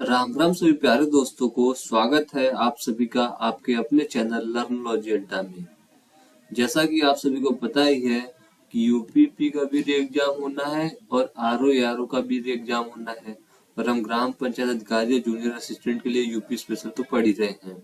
राम राम सभी प्यारे दोस्तों को स्वागत है आप सभी का आपके अपने चैनल लर्नोलॉजी अड्डा में। जैसा कि आप सभी को पता ही है कि यूपीपी का भी एग्जाम होना है और आरओ का भी एग्जाम होना है और हम ग्राम पंचायत अधिकारी जूनियर असिस्टेंट के लिए यूपी स्पेशल तो पढ़ ही रहे हैं।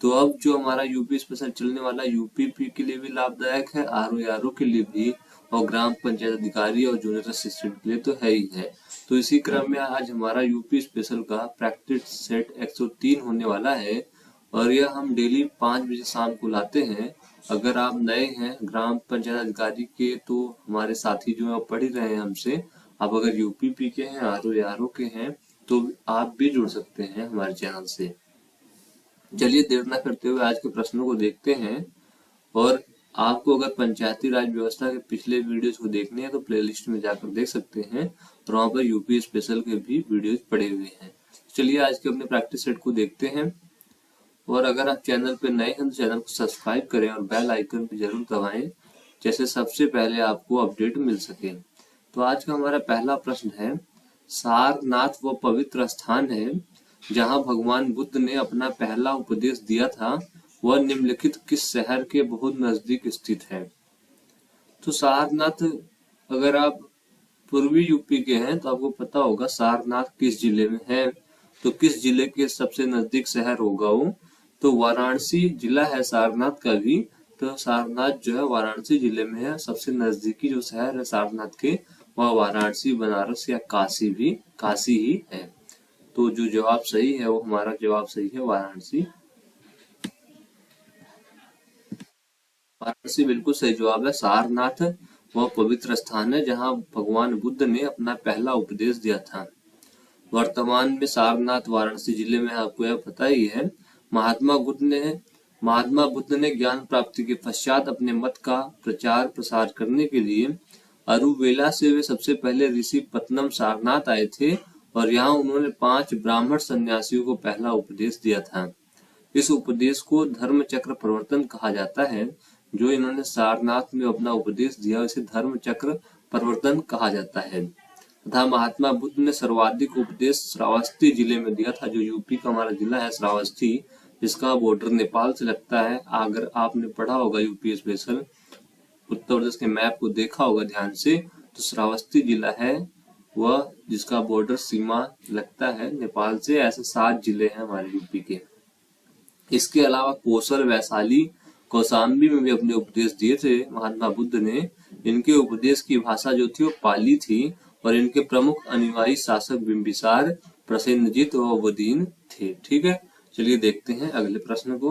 तो अब जो हमारा यूपी स्पेशल चलने वाला यूपीपी के लिए भी लाभदायक है, आरओ के लिए भी और ग्राम पंचायत अधिकारी और जूनियर असिस्टेंट के लिए तो है ही है। तो इसी क्रम में आज हमारा यूपी स्पेशल का प्रैक्टिस सेट 103 होने वाला है और यह हम डेली 5 बजे शाम को लाते हैं। अगर आप नए हैं ग्राम पंचायत अधिकारी के तो हमारे साथी जो है पढ़ ही रहे हैं हमसे। आप अगर यूपीपी के हैं, आरओ के हैं तो आप भी जुड़ सकते हैं हमारे चैनल से। चलिए देर न करते हुए आज के प्रश्नों को देखते हैं। और आपको अगर पंचायती राज व्यवस्था के पिछले वीडियोज को देखने हैं तो प्लेलिस्ट में जाकर देख सकते हैं और वहां पर यूपी स्पेशल के भी वीडियोज पड़े हुए हैं। चलिए आज के अपने प्रैक्टिस सेट को देखते हैं। और अगर आप चैनल पे नए हैं तो चैनल को सब्सक्राइब करें और बेल आइकन भी जरूर दबाएं, जैसे सबसे पहले आपको अपडेट मिल सके। तो आज का हमारा पहला प्रश्न है, सारनाथ वो पवित्र स्थान है जहाँ भगवान बुद्ध ने अपना पहला उपदेश दिया था, वह निम्नलिखित किस शहर के बहुत नजदीक स्थित है। तो सारनाथ, अगर आप पूर्वी यूपी के हैं तो आपको पता होगा सारनाथ किस जिले में है। तो किस जिले के सबसे नजदीक शहर होगा वो, तो वाराणसी जिला है सारनाथ का भी। तो सारनाथ जो है वाराणसी जिले में है। सबसे नजदीकी जो शहर है सारनाथ के वह वाराणसी, बनारस या काशी ही है। तो जो जवाब सही है वो हमारा जवाब सही है वाराणसी। वाराणसी बिल्कुल सही जवाब है। सारनाथ वह पवित्र स्थान है जहां भगवान बुद्ध ने अपना पहला उपदेश दिया था। वर्तमान में सारनाथ वाराणसी जिले में, आपको यह पता ही है। महात्मा बुद्ध ने ज्ञान प्राप्ति के पश्चात अपने मत का प्रचार प्रसार करने के लिए अरुवेला से वे सबसे पहले ऋषि पत्तनम सारनाथ आए थे और यहाँ उन्होंने 5 ब्राह्मण सन्यासियों को पहला उपदेश दिया था। इस उपदेश को धर्म चक्र प्रवर्तन कहा जाता है। जो इन्होंने सारनाथ में अपना उपदेश दिया इसे धर्म चक्र प्रवर्तन कहा जाता है। तथा महात्मा बुद्ध ने सर्वाधिक उपदेश श्रावस्ती जिले में दिया था। जो यूपी का हमारा जिला है श्रावस्ती, जिसका बॉर्डर नेपाल से लगता है। अगर आपने पढ़ा होगा यूपी स्पेशल, उत्तर प्रदेश के मैप को देखा होगा ध्यान से, तो श्रावस्ती जिला है वह जिसका बॉर्डर सीमा लगता है नेपाल से। ऐसे 7 जिले हैं हमारे यूपी के। इसके अलावा कोसल, वैशाली, कौशाम्बी में भी अपने उपदेश दिए थे महात्मा बुद्ध ने। इनके उपदेश की भाषा जो थी वो पाली थी और इनके प्रमुख अनुयायी शासक बिंबिसार, प्रसेनजीत और वदीन थे। ठीक है, चलिए देखते हैं अगले प्रश्न को।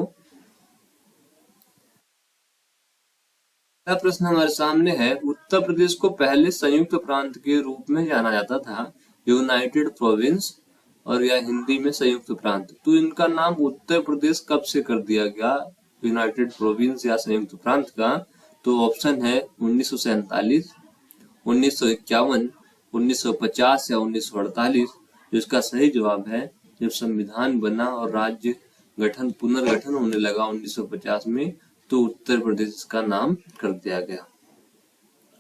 अगला प्रश्न हमारे सामने है, उत्तर प्रदेश को पहले संयुक्त प्रांत के रूप में जाना जाता था, यूनाइटेड प्रोविंस, और या हिंदी में संयुक्त प्रांत। तो इनका नाम उत्तर प्रदेश कब से कर दिया गया यूनाइटेड प्रोविंस या संयुक्त प्रांत का? तो ऑप्शन है 1947, 1951, 1950 या 1948। जिसका सही जवाब है जब संविधान बना और राज्य पुनर्गठन होने लगा 1950 में, तो उत्तर प्रदेश का नाम कर दिया गया।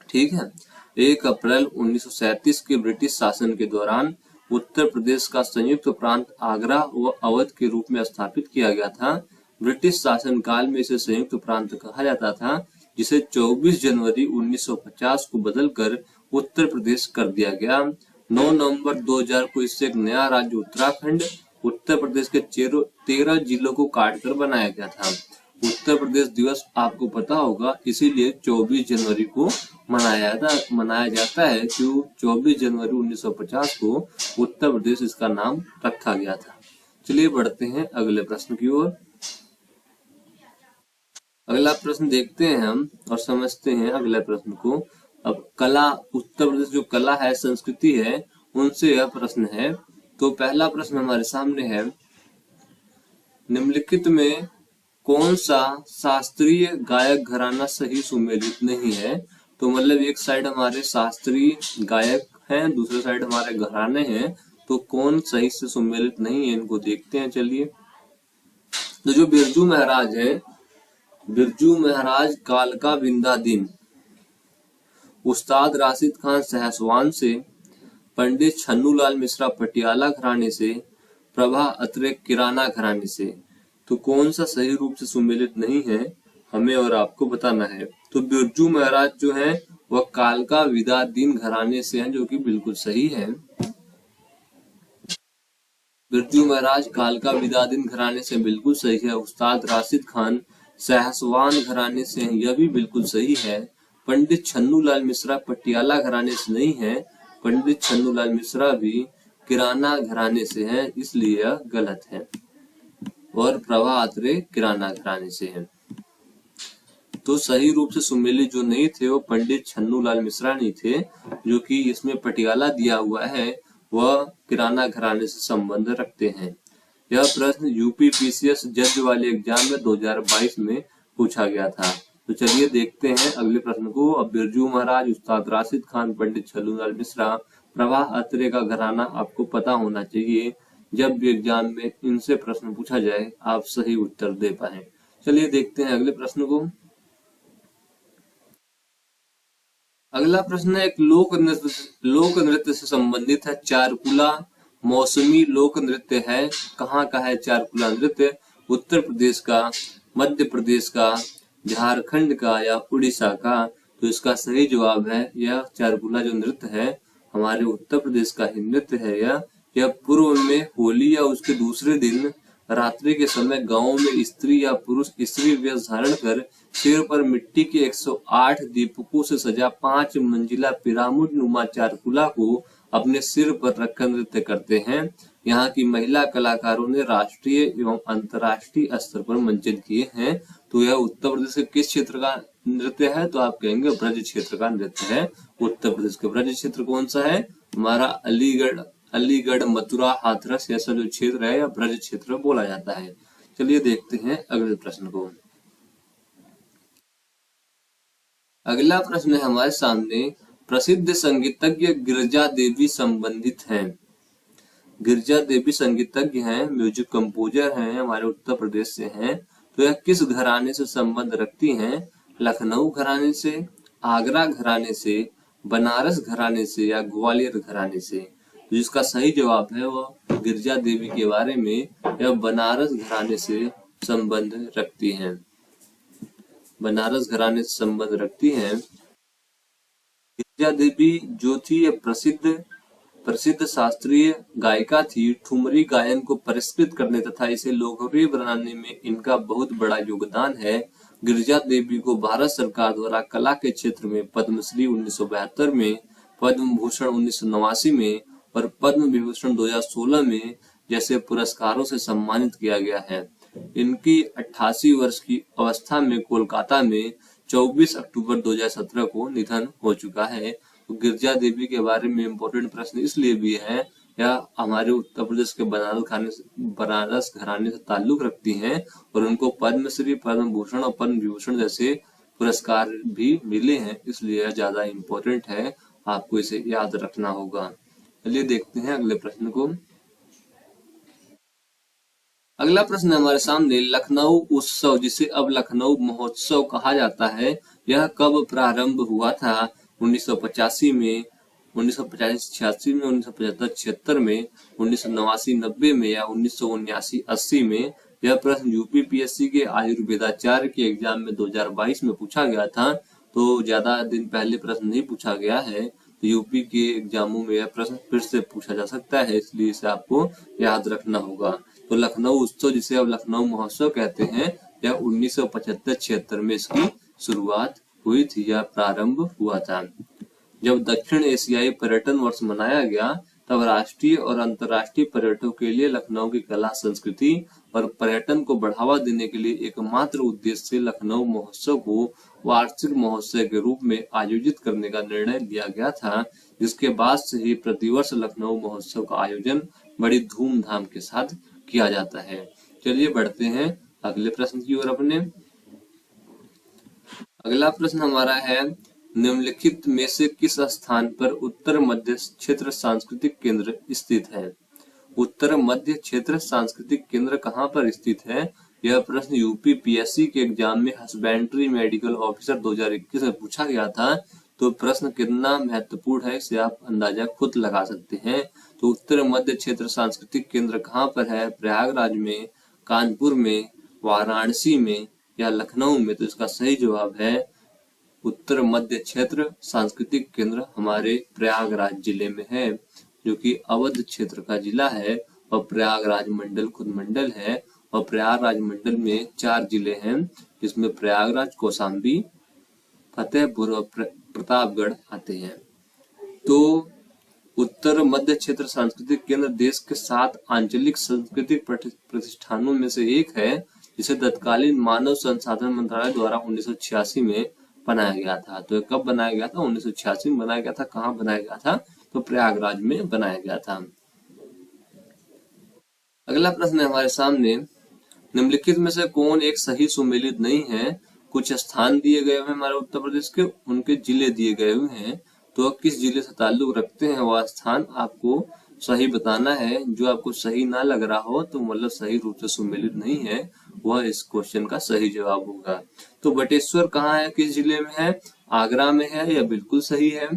ठीक है, 1 अप्रैल 1937 के ब्रिटिश शासन के दौरान उत्तर प्रदेश का संयुक्त प्रांत आगरा व अवध के रूप में स्थापित किया गया था। ब्रिटिश शासन काल में इसे संयुक्त प्रांत कहा जाता था, जिसे 24 जनवरी 1950 को बदलकर उत्तर प्रदेश कर दिया गया। 9 नवंबर 2000 को इससे एक नया राज्य उत्तराखंड उत्तर प्रदेश के 13 जिलों को काटकर बनाया गया था। उत्तर प्रदेश दिवस आपको पता होगा, इसीलिए 24 जनवरी को मनाया जाता है। क्यों? 24 जनवरी 1950 को उत्तर प्रदेश इसका नाम रखा गया था। चलिए बढ़ते हैं अगले प्रश्न की ओर। अगला प्रश्न देखते हैं हम और समझते हैं अगले प्रश्न को। अब कला, उत्तर प्रदेश जो कला है, संस्कृति है, उनसे यह प्रश्न है। तो पहला प्रश्न हमारे सामने है, निम्नलिखित में कौन सा शास्त्रीय गायक घराना सही सुमेलित नहीं है? तो मतलब एक साइड हमारे शास्त्रीय गायक हैं, दूसरे साइड हमारे घराने हैं, तो कौन सही से सुमेलित नहीं है, इनको देखते हैं। चलिए, तो जो बिरजू महाराज है, बिरजू महाराज कालका बिंदादीन, उस्ताद राशिद खान सहसवान से, पंडित छन्नूलाल मिश्रा पटियाला घराने से, प्रभा अत्रे किराना घराने से। तो कौन सा सही रूप से सुमेलित नहीं है, हमें और आपको बताना है। तो बिरजू महाराज जो है वह कालका विद्याधीन घराने से हैं, जो कि बिल्कुल सही है। बिरजू महाराज कालका विद्याधीन घराने से बिल्कुल सही है। उस्ताद राशिद खान सहसवान घराने से हैं, यह भी बिल्कुल सही है। पंडित छन्नूलाल मिश्रा पटियाला घराने से नहीं है, पंडित छन्नूलाल मिश्रा भी किराना घराने से हैं, इसलिए यह गलत है। और प्रभा अत्रे किराना घराने से हैं। तो सही रूप से सुमेलित जो नहीं थे वो पंडित छन्नूलाल मिश्रा नहीं थे, जो कि इसमें पटियाला दिया हुआ है वह किराना घराने से संबंध रखते हैं। यह प्रश्न यूपी पीसीएस जज वाले एग्जाम में 2022 में पूछा गया था। तो चलिए देखते हैं अगले प्रश्न को। अब बिरजू महाराज, उस्ताद राशिद खान, पंडित छन्नूलाल मिश्रा, प्रभा अत्रे का घराना आपको पता होना चाहिए। जब भी एग्जाम में इनसे प्रश्न पूछा जाए आप सही उत्तर दे पाए। चलिए देखते हैं अगले प्रश्न को। अगला प्रश्न एक लोक नृत्य से संबंधित है। चारकुला मौसमी लोक नृत्य है। कहाँ का है चारकुला नृत्य? उत्तर प्रदेश का, मध्य प्रदेश का, झारखंड का या उड़ीसा का? तो इसका सही जवाब है यह चारकुला जो नृत्य है हमारे उत्तर प्रदेश का ही नृत्य है। यह पूर्व में होली या उसके दूसरे दिन रात्रि के समय गांवों में स्त्री या पुरुष स्त्री वेश धारण कर सिर पर मिट्टी के 108 दीपकों से सजा 5 मंजिला पिरामिड नुमा चारकुला को अपने सिर पर रखकर नृत्य करते हैं। यहाँ की महिला कलाकारों ने राष्ट्रीय एवं अंतर्राष्ट्रीय स्तर पर मंचित किए हैं। तो यह उत्तर प्रदेश के किस क्षेत्र का नृत्य है? तो आप कहेंगे ब्रज क्षेत्र का नृत्य है। उत्तर प्रदेश का ब्रज क्षेत्र कौन सा है? हमारा अलीगढ़, मथुरा, हाथरस ऐसा जो क्षेत्र है या ब्रज क्षेत्र बोला जाता है। चलिए देखते हैं अगले प्रश्न को। अगला प्रश्न है हमारे सामने, प्रसिद्ध संगीतज्ञ गिरिजा देवी संबंधित हैं। गिरिजा देवी संगीतज्ञ हैं, म्यूजिक कंपोजर हैं, हमारे उत्तर प्रदेश से हैं। तो यह किस घराने से संबंध रखती हैं? लखनऊ घराने से, आगरा घराने से, बनारस घराने से या ग्वालियर घराने से? जिसका सही जवाब है वह गिरिजा देवी के बारे में यह बनारस घराने से संबंध रखती हैं। बनारस घराने से संबंध रखती हैं। गिरिजा देवी जो थी यह प्रसिद्ध शास्त्रीय गायिका थी। ठुमरी गायन को परिष्कृत करने तथा इसे लोकप्रिय बनाने में इनका बहुत बड़ा योगदान है। गिरिजा देवी को भारत सरकार द्वारा कला के क्षेत्र में पद्मश्री 1972 में, पद्म भूषण 1989 में और पद्म विभूषण 2016 में जैसे पुरस्कारों से सम्मानित किया गया है। इनकी 88 वर्ष की अवस्था में कोलकाता में 24 अक्टूबर 2017 को निधन हो चुका है। तो गिरिजा देवी के बारे में इम्पोर्टेंट प्रश्न इसलिए भी है, यह हमारे उत्तर प्रदेश के बनारस घराने से ताल्लुक रखती हैं और उनको पद्मश्री, पद्म भूषण और पद्म विभूषण जैसे पुरस्कार भी मिले हैं, इसलिए यह ज्यादा इम्पोर्टेंट है, आपको इसे याद रखना होगा। चलिए देखते हैं अगले प्रश्न को। अगला प्रश्न हमारे सामने, लखनऊ उत्सव जिसे अब लखनऊ महोत्सव कहा जाता है यह कब प्रारंभ हुआ था? 1985 में, 1985-86 में, 1975-76 में, 1989-90 में या 1979-80 में? यह प्रश्न यूपी पीएससी के आयुर्वेदाचार्य के एग्जाम में 2022 में पूछा गया था। तो ज्यादा दिन पहले प्रश्न नहीं पूछा गया है। तो यूपी के एग्जामों में यह प्रश्न फिर से पूछा जा सकता है, इसलिए इसे आपको याद रखना होगा। तो लखनऊ उत्सव जिसे अब लखनऊ महोत्सव कहते हैं यह 1975-76 में इसकी शुरुआत हुई थी या प्रारंभ हुआ था। जब दक्षिण एशियाई पर्यटन वर्ष मनाया गया तब राष्ट्रीय और अंतर्राष्ट्रीय पर्यटकों के लिए लखनऊ की कला, संस्कृति और पर्यटन को बढ़ावा देने के लिए एकमात्र उद्देश्य से लखनऊ महोत्सव को वार्षिक महोत्सव के रूप में आयोजित करने का निर्णय लिया गया था, जिसके बाद से ही प्रतिवर्ष लखनऊ महोत्सव का आयोजन बड़ी धूमधाम के साथ किया जाता है। चलिए बढ़ते हैं अगले प्रश्न की ओर अपने। अगला प्रश्न हमारा है, निम्नलिखित में से किस स्थान पर उत्तर मध्य क्षेत्र सांस्कृतिक केंद्र स्थित है? उत्तर मध्य क्षेत्र सांस्कृतिक केंद्र कहाँ पर स्थित है? यह प्रश्न यूपी पीएससी के एग्जाम में हस्बेंड्री मेडिकल ऑफिसर 2021 में पूछा गया था। तो प्रश्न कितना महत्वपूर्ण है इसे आप अंदाजा खुद लगा सकते हैं। तो उत्तर मध्य क्षेत्र सांस्कृतिक केंद्र कहाँ पर है? प्रयागराज में, कानपुर में, वाराणसी में या लखनऊ में? तो इसका सही जवाब है उत्तर मध्य क्षेत्र सांस्कृतिक केंद्र हमारे प्रयागराज जिले में है, जो कि अवध क्षेत्र का जिला है और प्रयागराज मंडल खुद मंडल है। और प्रयागराज मंडल में 4 जिले हैं, जिसमें प्रयागराज, कौशाम्बी, फतेहपुर और प्रतापगढ़ आते हैं। तो उत्तर मध्य क्षेत्र सांस्कृतिक केंद्र देश के 7 आंचलिक सांस्कृतिक प्रतिष्ठानों में से एक है, जिसे तत्कालीन मानव संसाधन मंत्रालय द्वारा 1986 में बनाया गया था। तो कब बनाया गया था? 1986 में बनाया गया था। कहाँ बनाया गया था? तो प्रयागराज में बनाया गया था। अगला प्रश्न है हमारे सामने, निम्नलिखित में से कौन एक सही सुमेलित नहीं है? कुछ स्थान दिए गए हैं हमारे उत्तर प्रदेश के, उनके जिले दिए गए हुए हैं, तो किस जिले से ताल्लुक रखते हैं वह स्थान आपको सही बताना है। जो आपको सही ना लग रहा हो तो मतलब सही रूप से सुमेलित नहीं है, वह इस क्वेश्चन का सही जवाब होगा। तो बटेश्वर कहाँ है, किस जिले में है? आगरा में है, यह बिल्कुल सही है।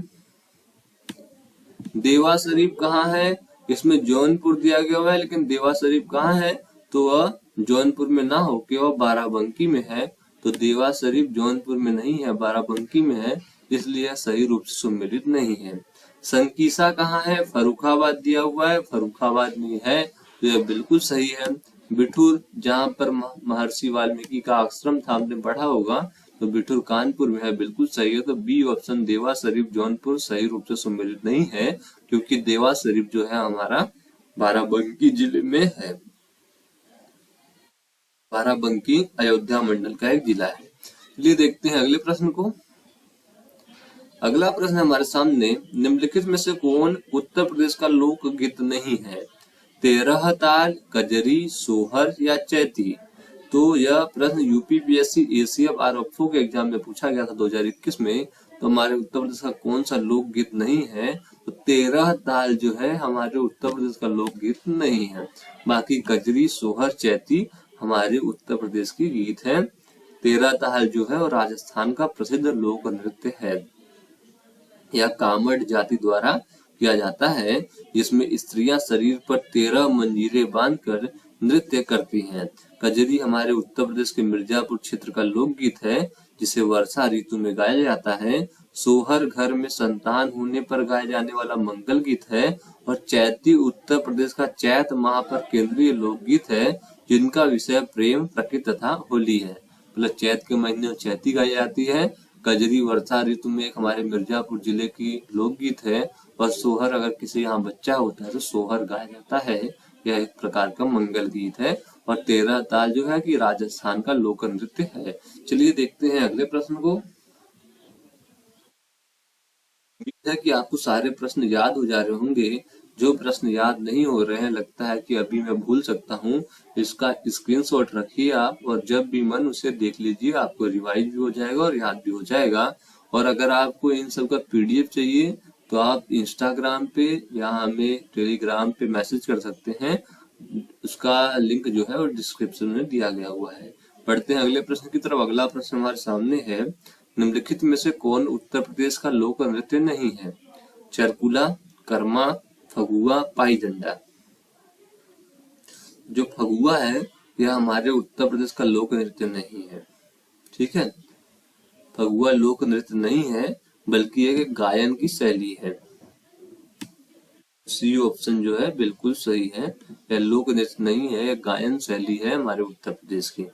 देवा शरीफ कहाँ है? इसमें जौनपुर दिया गया हुआ है, लेकिन देवा शरीफ कहाँ है? तो वह जौनपुर में ना होके वह बाराबंकी में है। तो देवा शरीफ जौनपुर में नहीं है, बाराबंकी में है, इसलिए सही रूप से सम्मिलित नहीं है। संकीसा कहाँ है? फर्रुखाबाद दिया हुआ है, फर्रुखाबाद में है, तो यह बिल्कुल सही है। बिठूर, जहाँ पर महर्षि वाल्मीकि का आश्रम था, आपने पढ़ा होगा, तो बिठूर कानपुर में है, बिल्कुल सही है। तो बी ऑप्शन देवा शरीफ जौनपुर सही रूप से सम्मिलित नहीं है, क्योंकि देवा शरीफ जो है हमारा बाराबंकी जिले में है। बाराबंकी अयोध्या मंडल का एक जिला है। चलिए देखते हैं अगले प्रश्न को। अगला प्रश्न हमारे सामने, निम्नलिखित में से कौन उत्तर प्रदेश का लोकगीत नहीं है? 13 ताल, कजरी, सोहर या चैती? तो यह प्रश्न यूपीपीएससी एसीएफ आरएफओ के एग्जाम में पूछा गया था 2021 में। तो हमारे उत्तर प्रदेश का कौन सा लोकगीत नहीं है? तो 13 ताल जो है हमारे उत्तर प्रदेश का लोकगीत नहीं है। बाकी कजरी, सोहर, चैती हमारे उत्तर प्रदेश की गीत है। 13 ताल जो है और राजस्थान का प्रसिद्ध लोक नृत्य है। यह कामड़ जाति द्वारा किया जाता है, जिसमें स्त्रियां शरीर पर 13 मंजीरे बांधकर नृत्य करती हैं। कजरी हमारे उत्तर प्रदेश के मिर्जापुर क्षेत्र का लोकगीत है, जिसे वर्षा ऋतु में गाया जाता है। सोहर घर में संतान होने पर गाया जाने वाला मंगल गीत है। और चैती उत्तर प्रदेश का चैत माह पर केंद्रीय लोकगीत है, जिनका विषय प्रेम, प्रकृति तथा होली है। मतलब चैत के महीने में चैती गाई जाती है। कजरी वर्षा ऋतु में एक हमारे मिर्जापुर जिले की लोकगीत है। और सोहर अगर किसी यहाँ बच्चा होता है तो सोहर गाया जाता है, यह एक प्रकार का मंगल गीत है। और 13 ताल जो है कि राजस्थान का लोक नृत्य है। चलिए देखते हैं अगले प्रश्न को। उम्मीद है कि आपको सारे प्रश्न याद हो जा रहे होंगे। जो प्रश्न याद नहीं हो रहे हैं, लगता है कि अभी मैं भूल सकता हूँ, इसका स्क्रीनशॉट रखिए आप, और जब भी मन उसे देख लीजिए, आपको रिवाइज भी हो जाएगा और याद भी हो जाएगा। और अगर आपको इन सब का पीडीएफ चाहिए तो आप इंस्टाग्राम पे या हमें टेलीग्राम पे मैसेज कर सकते हैं। उसका लिंक जो है वो डिस्क्रिप्शन में दिया गया हुआ है। पढ़ते हैं अगले प्रश्न की तरफ। अगला प्रश्न हमारे सामने है, निम्नलिखित में से कौन उत्तर प्रदेश का लोक नृत्य नहीं है? चरकुला, कर्मा, फगुआ, पाई डंडा। जो फगुआ है यह हमारे उत्तर प्रदेश का लोक नृत्य नहीं है। ठीक है, फगुआ लोक नृत्य नहीं है, बल्कि एक गायन की शैली है। सी ऑप्शन जो है बिल्कुल सही है, यह लोक नृत्य नहीं है, यह गायन शैली है हमारे उत्तर प्रदेश की।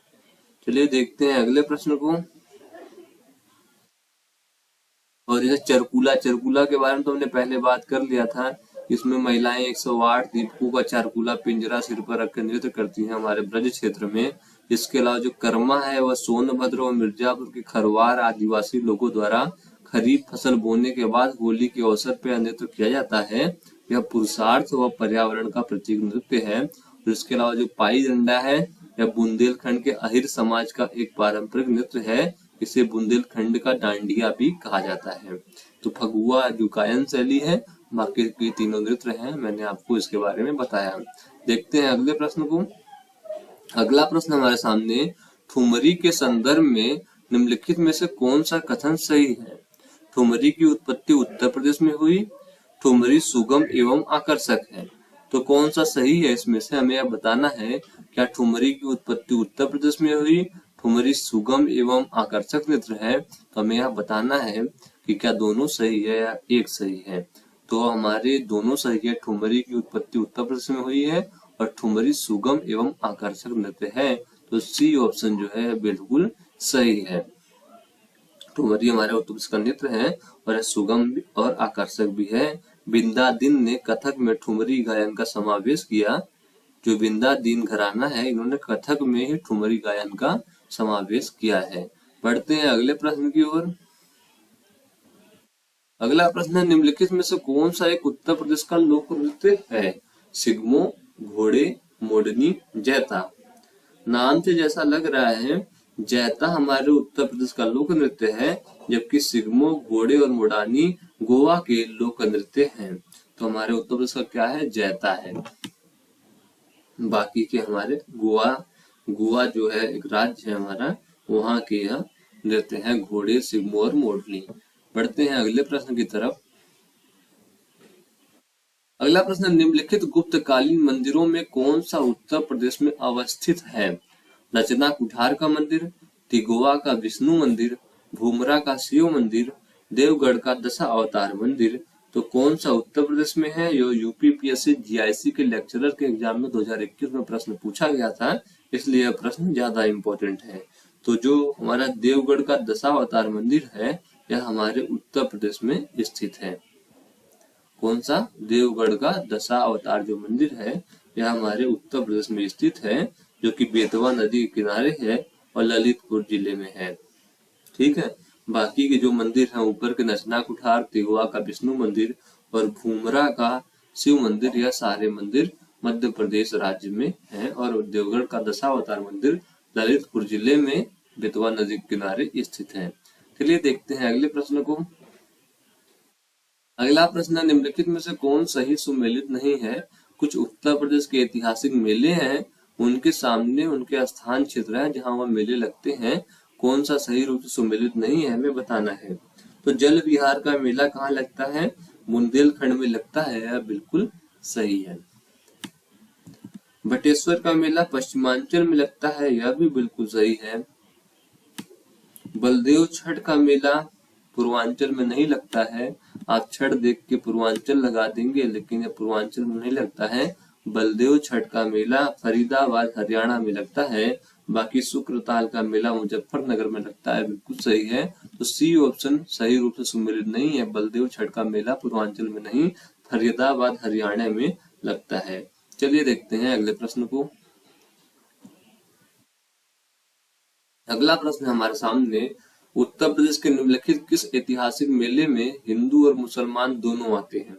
चलिए देखते हैं अगले प्रश्न को। और यह चरकुला, चरकुला के बारे में तो हमने पहले बात कर लिया था। इसमें महिलाएं 108 दीपकों का चारकुला पिंजरा सिर पर रखकर नृत्य करती हैं हमारे ब्रज क्षेत्र में। इसके अलावा जो कर्मा है वह सोनभद्र और मिर्जापुर के खरवार आदिवासी लोगों द्वारा खरीफ फसल बोने के बाद होली के अवसर पर नृत्य किया जाता है। यह पुरुषार्थ व पर्यावरण का प्रतीक नृत्य है। और इसके अलावा जो पाई डंडा है यह बुंदेलखंड के अहिर समाज का एक पारंपरिक नृत्य है। इसे बुंदेलखंड का डांडिया भी कहा जाता है। तो फगुआ जो गायन शैली है, बाकी के तीनों नृत्य हैं, मैंने आपको इसके बारे में बताया। देखते हैं अगले प्रश्न को। अगला प्रश्न हमारे सामने, ठुमरी के संदर्भ में निम्नलिखित में से कौन सा कथन सही है? ठुमरी की उत्पत्ति उत्तर प्रदेश में हुई। ठुमरी सुगम एवं आकर्षक है। तो कौन सा सही है इसमें से हमें यह बताना है। क्या ठुमरी की उत्पत्ति उत्तर प्रदेश में हुई, ठुमरी सुगम एवं आकर्षक नृत्य है, तो हमें यह बताना है कि क्या दोनों सही है या एक सही है। तो हमारे दोनों सही है, ठुमरी की उत्पत्ति उत्तर प्रदेश में हुई है और ठुमरी सुगम एवं आकर्षक नृत्य है। तो सी ऑप्शन जो है बिल्कुल सही है। ठुमरी हमारे उत्तर प्रदेश का नृत्य है और यह सुगम और आकर्षक भी है। बिंदादीन ने कथक में ठुमरी गायन का समावेश किया। जो बिंदादीन घराना है, इन्होंने कथक में ही ठुमरी गायन का समावेश किया है। बढ़ते हैं अगले प्रश्न की ओर। अगला प्रश्न है, निम्नलिखित में से कौन सा एक उत्तर प्रदेश का लोक नृत्य है। सिग्मो, घोड़े, मोडनी, जैता। नाम से जैसा लग रहा है जैता हमारे उत्तर प्रदेश का लोक नृत्य है, जबकि सिग्मो, घोड़े और मोडानी गोवा के लोक नृत्य हैं। तो हमारे उत्तर प्रदेश का क्या है, जैता है। बाकी के हमारे गोवा जो है एक राज्य है हमारा, वहां के यह नृत्य है घोड़े, सिग्मो और मोडनी। बढ़ते हैं अगले प्रश्न की तरफ। अगला प्रश्न, निम्नलिखित गुप्तकालीन मंदिरों में कौन सा उत्तर प्रदेश में अवस्थित है। रचना कुठार का मंदिर, तिगोवा का विष्णु मंदिर, भूमरा का शिव मंदिर, देवगढ़ का दशा अवतार मंदिर। तो कौन सा उत्तर प्रदेश में है। यो यूपीपीएससी जीआईसी के लेक्चरर के एग्जाम में 2021 में प्रश्न पूछा गया था, इसलिए यह प्रश्न ज्यादा इम्पोर्टेंट है। तो जो हमारा देवगढ़ का दशा अवतार मंदिर है, यह हमारे उत्तर प्रदेश में स्थित है। कौन सा, देवगढ़ का दशा अवतार जो मंदिर है, यह हमारे उत्तर प्रदेश में स्थित है, जो कि बेतवा नदी के किनारे है और ललितपुर जिले में है। ठीक है। बाकी के जो मंदिर हैं ऊपर के रचना कुठार, तिगवा का विष्णु मंदिर और भूमरा का शिव मंदिर, यह सारे मंदिर मध्य प्रदेश राज्य में है और देवगढ़ का दशावतार मंदिर ललितपुर जिले में बेतवा नदी के किनारे स्थित है। चलिए देखते हैं अगले प्रश्न को। अगला प्रश्न, निम्नलिखित में से कौन सही सुमेलित नहीं है। कुछ उत्तर प्रदेश के ऐतिहासिक मेले हैं, उनके सामने उनके स्थान क्षेत्र है जहां वह मेले लगते हैं। कौन सा सही रूप से सुमेलित नहीं है हमें बताना है। तो जल विहार का मेला कहाँ लगता है, बुंदेलखंड में लगता है, यह बिल्कुल सही है। बटेश्वर का मेला पश्चिमांचल में लगता है, यह भी बिल्कुल सही है। बलदेव छठ का मेला पूर्वांचल में नहीं लगता है। आप छठ देख के पूर्वांचल लगा देंगे, लेकिन यह पूर्वांचल में नहीं लगता है। बलदेव छठ का मेला फरीदाबाद हरियाणा में लगता है। बाकी शुक्रताल का मेला मुजफ्फरनगर में लगता है, बिल्कुल सही है। तो सी ऑप्शन सही रूप से सुमेलित नहीं है। बलदेव छठ का मेला पूर्वांचल में नहीं, फरीदाबाद हरियाणा में लगता है। चलिए देखते हैं अगले प्रश्न को। अगला प्रश्न हमारे सामने, उत्तर प्रदेश के निम्नलिखित किस ऐतिहासिक मेले में हिंदू और मुसलमान दोनों आते हैं।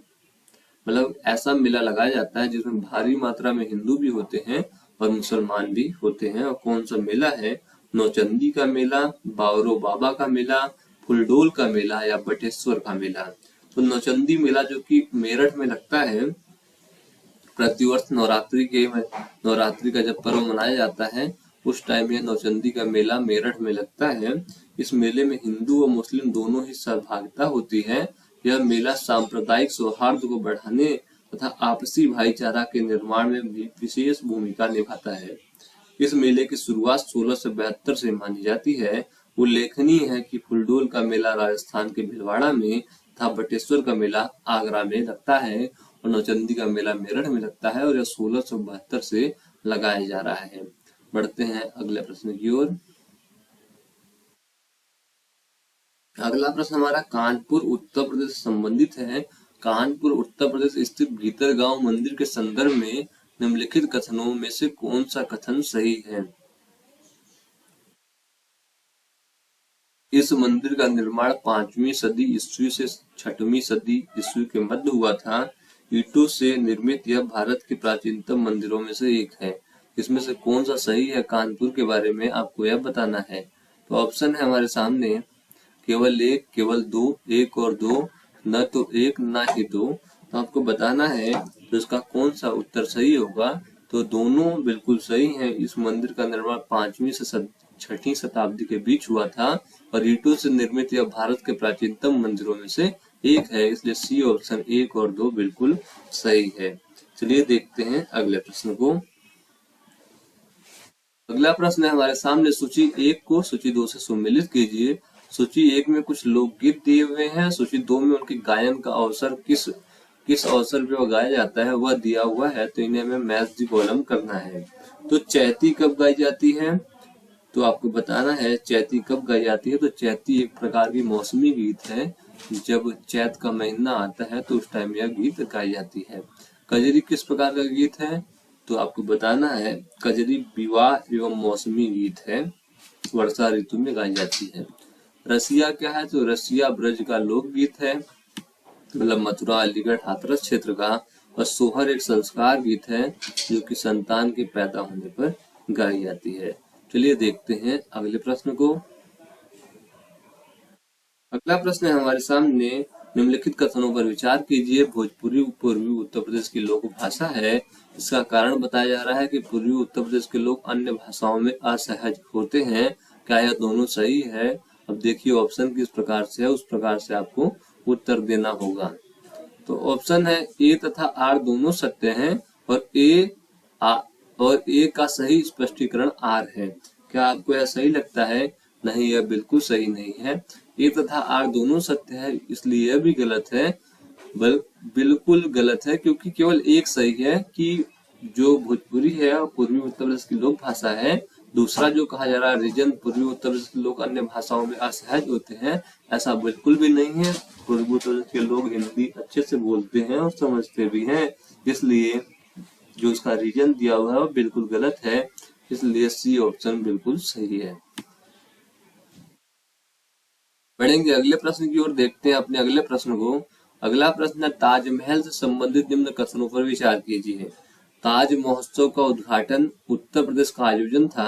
मतलब ऐसा मेला लगाया जाता है जिसमें भारी मात्रा में हिंदू भी होते हैं और मुसलमान भी होते हैं। और कौन सा मेला है, नौचंदी का मेला, बावरो बाबा का मेला, फुलडोल का मेला या बटेश्वर का मेला। तो नौचंदी मेला जो कि मेरठ में लगता है, प्रतिवर्ष नवरात्रि का जब पर्व मनाया जाता है उस टाइम यह नौचंदी का मेला मेरठ में लगता है। इस मेले में हिंदू और मुस्लिम दोनों ही सहभागिता होती है। यह मेला सांप्रदायिक सौहार्द को बढ़ाने तथा आपसी भाईचारा के निर्माण में भी विशेष भूमिका निभाता है। इस मेले की शुरुआत 1672 से मानी जाती है। उल्लेखनीय है कि फुलडोल का मेला राजस्थान के भीलवाड़ा में तथा बटेश्वर का मेला आगरा में लगता है और नौचंदी का मेला मेरठ में लगता है और यह 1672 से लगाया जा रहा है। बढ़ते हैं अगले प्रश्न की ओर। अगला प्रश्न हमारा कानपुर उत्तर प्रदेश से संबंधित है। कानपुर उत्तर प्रदेश स्थित भीतरगांव मंदिर के संदर्भ में निम्नलिखित कथनों में से कौन सा कथन सही है। इस मंदिर का निर्माण 5वीं सदी ईस्वी से 6वीं सदी ईस्वी के मध्य हुआ था। ईंटों से निर्मित यह भारत के प्राचीनतम मंदिरों में से एक है। इसमें से कौन सा सही है, कानपुर के बारे में आपको यह बताना है। तो ऑप्शन है हमारे सामने, केवल एक, केवल दो, एक और दो, न तो एक न ही दो। तो आपको बताना है तो इसका कौन सा उत्तर सही होगा। तो दोनों बिल्कुल सही है। इस मंदिर का निर्माण 5वीं से 6वीं शताब्दी के बीच हुआ था और ईंटों से निर्मित यह भारत के प्राचीनतम मंदिरों में से एक है। इसलिए सी ऑप्शन 1 और 2 बिल्कुल सही है। चलिए देखते हैं अगले प्रश्न को। अगला प्रश्न है हमारे सामने, सूची 1 को सूची 2 से सम्मिलित कीजिए। सूची 1 में कुछ लोकगीत दिए हुए हैं, सूची 2 में उनके गायन का अवसर किस अवसर पे गाया जाता है वह दिया हुआ है। तो इन्हें हमें मैच दी कॉलम करना है। तो चैती कब गाई जाती है, तो आपको बताना है चैती कब गाई जाती है। तो चैती एक प्रकार की मौसमी गीत है, जब चैत का महीना आता है तो उस टाइम यह गीत गाई जाती है। कजरी किस प्रकार का गीत है, तो आपको बताना है कजरी विवाह एवं मौसमी गीत है, वर्षा ऋतु में गाई जाती है। रसिया क्या है, तो रसिया ब्रज का लोकगीत है, मतलब मथुरा अलीगढ़ हाथरस क्षेत्र का। और सोहर एक संस्कार गीत है जो कि संतान के पैदा होने पर गाई जाती है। चलिए देखते हैं अगले प्रश्न को। अगला प्रश्न है हमारे सामने, निम्नलिखित कथनों पर विचार कीजिए। भोजपुरी पूर्वी उत्तर प्रदेश की लोक भाषा है। इसका कारण बताया जा रहा है कि पूर्वी उत्तर प्रदेश के लोग अन्य भाषाओं में असहज होते हैं। क्या यह दोनों सही है? अब देखिए ऑप्शन किस प्रकार से है, उस प्रकार से आपको उत्तर देना होगा। तो ऑप्शन है ए तथा आर दोनों सत्य हैं और ए का सही स्पष्टीकरण आर है। क्या आपको यह सही लगता है? नहीं, यह बिल्कुल सही नहीं है। ए तथा आर दोनों सत्य है, इसलिए यह भी गलत है। बिल्कुल गलत है, क्योंकि केवल एक सही है कि जो भोजपुरी है और पूर्वी उत्तर प्रदेश की लोक भाषा है। दूसरा जो कहा जा रहा है रीजन पूर्वी उत्तर प्रदेश के लोग अन्य भाषाओं में असहज होते हैं, ऐसा बिल्कुल भी नहीं है। पूर्वी उत्तर प्रदेश के लोग हिंदी अच्छे से बोलते हैं और समझते भी हैं, इसलिए जो उसका रीजन दिया हुआ है वो बिल्कुल गलत है। इसलिए सी ऑप्शन बिल्कुल सही है। बढ़ेंगे अगले प्रश्न की ओर, देखते हैं अपने अगले प्रश्न को। अगला प्रश्न है, ताजमहल से संबंधित निम्न कथनों पर विचार कीजिए। ताज महोत्सव का उद्घाटन उत्तर प्रदेश का आयोजन था।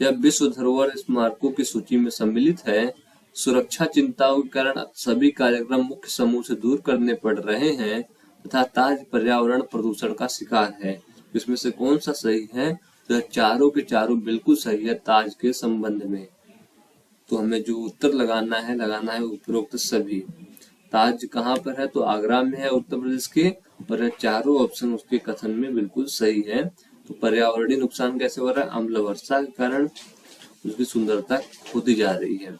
यह विश्व धरोहर स्मारकों की सूची में सम्मिलित है। सुरक्षा चिंताओं के कारण सभी कार्यक्रम मुख्य समूह से दूर करने पड़ रहे हैं तथा ताज पर्यावरण प्रदूषण का शिकार है। इसमें से कौन सा सही है? तो चारों के चारों बिल्कुल सही है ताज के संबंध में। तो हमें जो उत्तर लगाना है उपरोक्त सभी। ताज कहाँ पर है, तो आगरा में है उत्तर प्रदेश के, और चारों ऑप्शन उसके कथन में बिल्कुल सही है। तो पर्यावरणीय नुकसान कैसे हो रहा है? अम्ल वर्षा के कारण उसकी सुंदरता खोती जा रही है।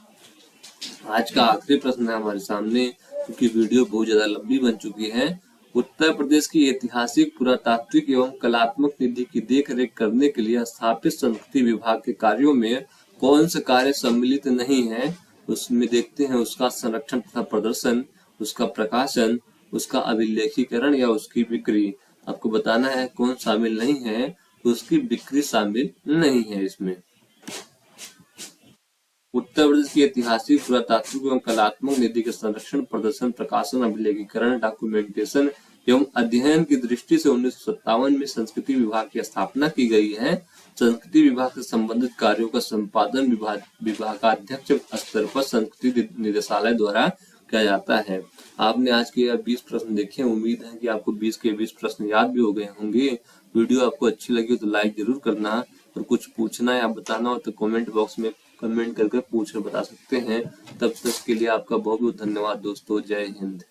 आज का आखिरी प्रश्न है हमारे सामने, क्योंकि वीडियो बहुत ज्यादा लंबी बन चुकी है। उत्तर प्रदेश की ऐतिहासिक, पुरातात्विक एवं कलात्मक निधि की देखरेख करने के लिए स्थापित संस्कृति विभाग के कार्यों में कौन से कार्य सम्मिलित नहीं है? उसमें देखते हैं उसका संरक्षण तथा प्रदर्शन, उसका प्रकाशन, उसका अभिलेखीकरण या उसकी बिक्री। आपको बताना है कौन शामिल नहीं है, तो उसकी बिक्री शामिल नहीं है इसमें। उत्तर प्रदेश की ऐतिहासिक, पुरातात्विक एवं कलात्मक निधि के संरक्षण, प्रदर्शन, प्रकाशन, अभिलेखीकरण, डॉक्यूमेंटेशन एवं अध्ययन की दृष्टि से 1957 में संस्कृति विभाग की स्थापना की गई है। संस्कृति विभाग से संबंधित कार्यों का संपादन विभागाध्यक्ष स्तर पर संस्कृति निदेशालय द्वारा किया जाता है। आपने आज के 20 प्रश्न देखे, उम्मीद है कि आपको 20 के 20 प्रश्न याद भी हो गए होंगे। वीडियो आपको अच्छी लगी तो लाइक जरूर करना, और कुछ पूछना या बताना हो तो कमेंट बॉक्स में कमेंट करके पूछ कर बता सकते हैं। तब तक के लिए आपका बहुत बहुत धन्यवाद दोस्तों। जय हिंद।